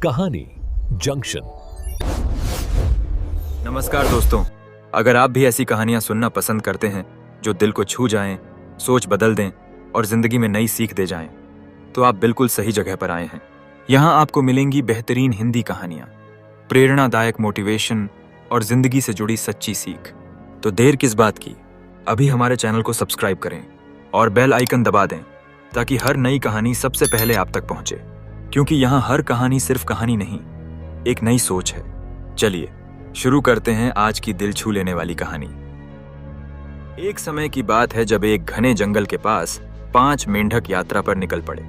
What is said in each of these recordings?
कहानी जंक्शन। नमस्कार दोस्तों, अगर आप भी ऐसी कहानियां सुनना पसंद करते हैं जो दिल को छू जाएं, सोच बदल दें और जिंदगी में नई सीख दे जाएं, तो आप बिल्कुल सही जगह पर आए हैं। यहाँ आपको मिलेंगी बेहतरीन हिंदी कहानियां, प्रेरणादायक मोटिवेशन और जिंदगी से जुड़ी सच्ची सीख। तो देर किस बात की, अभी हमारे चैनल को सब्सक्राइब करें और बेल आइकन दबा दें ताकि हर नई कहानी सबसे पहले आप तक पहुंचे, क्योंकि यहाँ हर कहानी सिर्फ कहानी नहीं, एक नई सोच है। चलिए शुरू करते हैं आज की दिल छू लेने वाली कहानी। एक समय की बात है जब एक घने जंगल के पास 5 मेंढक यात्रा पर निकल पड़े।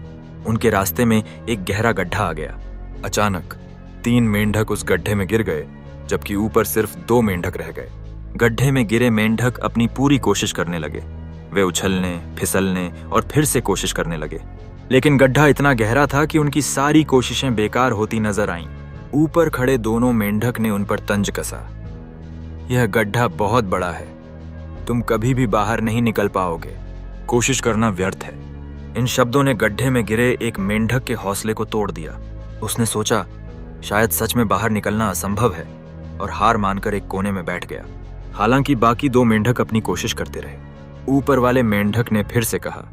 उनके रास्ते में एक गहरा गड्ढा आ गया। अचानक 3 मेंढक उस गड्ढे में गिर गए, जबकि ऊपर सिर्फ 2 मेंढक रह गए। गड्ढे में गिरे मेंढक अपनी पूरी कोशिश करने लगे। वे उछलने, फिसलने और फिर से कोशिश करने लगे, लेकिन गड्ढा इतना गहरा था कि उनकी सारी कोशिशें बेकार होती नजर आईं। ऊपर खड़े दोनों मेंढक ने उन पर तंज कसा। यह गड्ढा बहुत बड़ा है, तुम कभी भी बाहर नहीं निकल पाओगे, कोशिश करना व्यर्थ है। इन शब्दों ने गड्ढे में गिरे एक मेंढक के हौसले को तोड़ दिया। उसने सोचा शायद सच में बाहर निकलना असंभव है और हार मानकर एक कोने में बैठ गया। हालांकि बाकी 2 मेंढक अपनी कोशिश करते रहे। ऊपर वाले मेंढक ने फिर से कहा,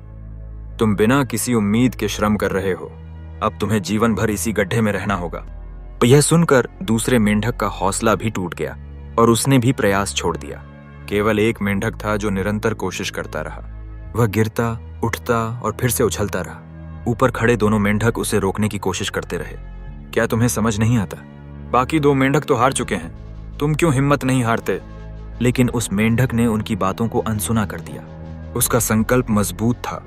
तुम बिना किसी उम्मीद के श्रम कर रहे हो, अब तुम्हें जीवन भर इसी गड्ढे में रहना होगा। यह सुनकर दूसरे मेंढक का हौसला भी टूट गया और उसने भी प्रयास छोड़ दिया। केवल एक मेंढक था जो निरंतर कोशिश करता रहा। वह गिरता, उठता और फिर से उछलता रहा। ऊपर खड़े दोनों मेंढक उसे रोकने की कोशिश करते रहे। क्या तुम्हें समझ नहीं आता? बाकी 2 मेंढक तो हार चुके हैं, तुम क्यों हिम्मत नहीं हारते? लेकिन उस मेंढक ने उनकी बातों को अनसुना कर दिया। उसका संकल्प मजबूत था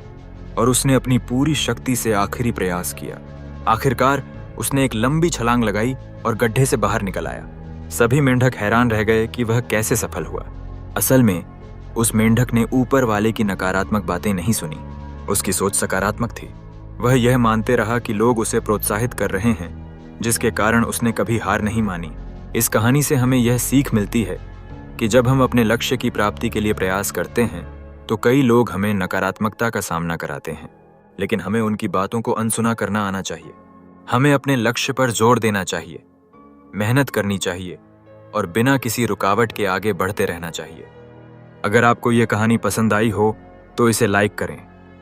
और उसने अपनी पूरी शक्ति से आखिरी प्रयास किया। आखिरकार उसने एक लंबी छलांग लगाई और गड्ढे से बाहर निकल आया। सभी मेंढक हैरान रह गए कि वह कैसे सफल हुआ। असल में उस मेंढक ने ऊपर वाले की नकारात्मक बातें नहीं सुनी, उसकी सोच सकारात्मक थी। वह यह मानते रहा कि लोग उसे प्रोत्साहित कर रहे हैं, जिसके कारण उसने कभी हार नहीं मानी। इस कहानी से हमें यह सीख मिलती है कि जब हम अपने लक्ष्य की प्राप्ति के लिए प्रयास करते हैं तो कई लोग हमें नकारात्मकता का सामना कराते हैं, लेकिन हमें उनकी बातों को अनसुना करना आना चाहिए। हमें अपने लक्ष्य पर जोर देना चाहिए, मेहनत करनी चाहिए और बिना किसी रुकावट के आगे बढ़ते रहना चाहिए। अगर आपको यह कहानी पसंद आई हो तो इसे लाइक करें,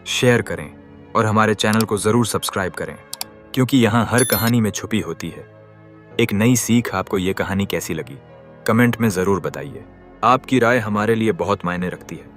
शेयर करें और हमारे चैनल को जरूर सब्सक्राइब करें, क्योंकि यहाँ हर कहानी में छुपी होती है एक नई सीख। आपको यह कहानी कैसी लगी कमेंट में जरूर बताइए। आपकी राय हमारे लिए बहुत मायने रखती है।